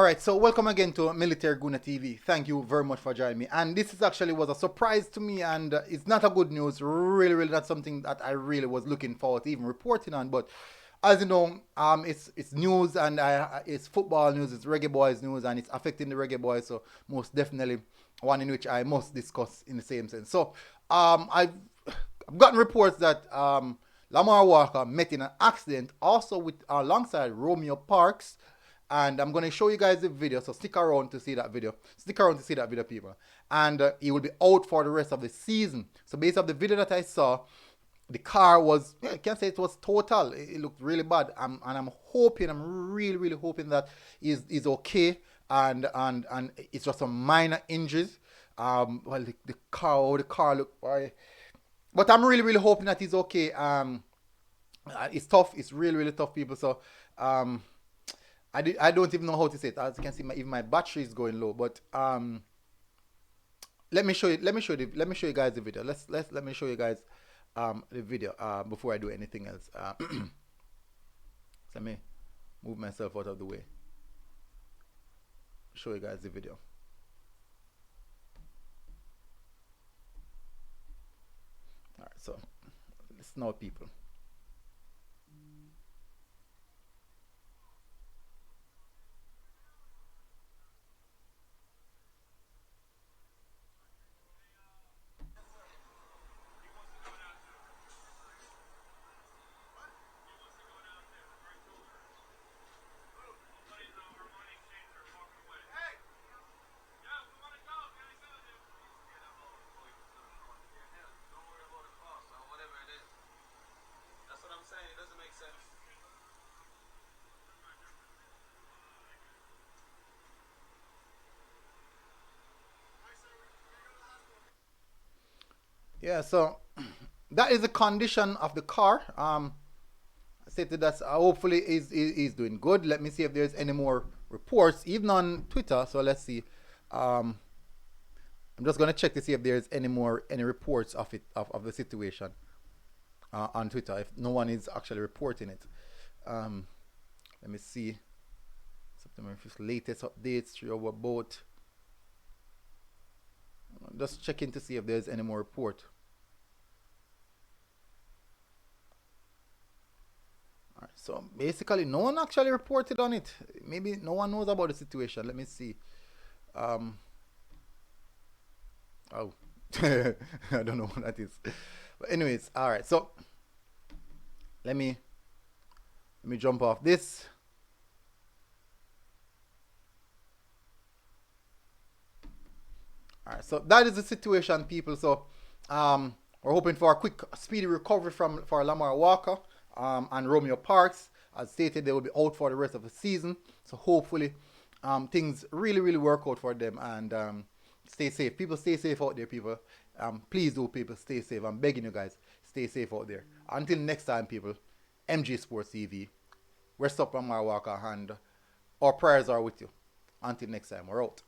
Alright, so welcome again to Military Guna TV. Thank you very much for joining me. And this is actually was a surprise to me, and it's not a good news. Really not something that I really was looking forward to even reporting on. But as you know, it's news, and it's football news, it's Reggae Boyz news, and it's affecting the Reggae Boyz. So most definitely one in which I must discuss in the same sense. So I've gotten reports that Lamar Walker met in an accident, also with alongside Romeo Parks. And I'm going to show you guys the video, so stick around to see that video. Stick around to see that video, people. And he will be out for the rest of the season. So based on the video that I saw, the car was, I can't say it was total. It looked really bad. And I'm hoping, I'm really hoping that he's okay. And it's just some minor injuries. Well, the car looked, but I'm really hoping that he's okay. It's tough. It's really tough, people. So, I don't even know how to say it. As you can see, even my battery is going low. But let me show you guys the video. Let me show you guys the video before I do anything else. So let me move myself out of the way. Show you guys the video. All right, so listen now, people. Yeah, so that is the condition of the car. Stated that hopefully he's doing good. Let me see if there's any more reports, even on Twitter. So let's see. I'm just gonna check to see if there's any reports of the situation on Twitter. If no one is actually reporting it, let me see. September 5th latest updates through our boat. Just checking to see if there's any more report. Alright, so basically no one actually reported on it. Maybe no one knows about the situation. Let me see. Oh. I don't know what that is. But anyways, alright, so let me jump off this. Alright, so that is the situation, people. So we're hoping for a quick, speedy recovery for Lamar Walker and Romeo Parks. As stated, they will be out for the rest of the season. So hopefully things really work out for them, and stay safe. People, stay safe out there, people. Please do, people, stay safe. I'm begging you guys, stay safe out there. Until next time, people, MG Sports TV. Rest up, Lamar Walker, and our prayers are with you. Until next time, we're out.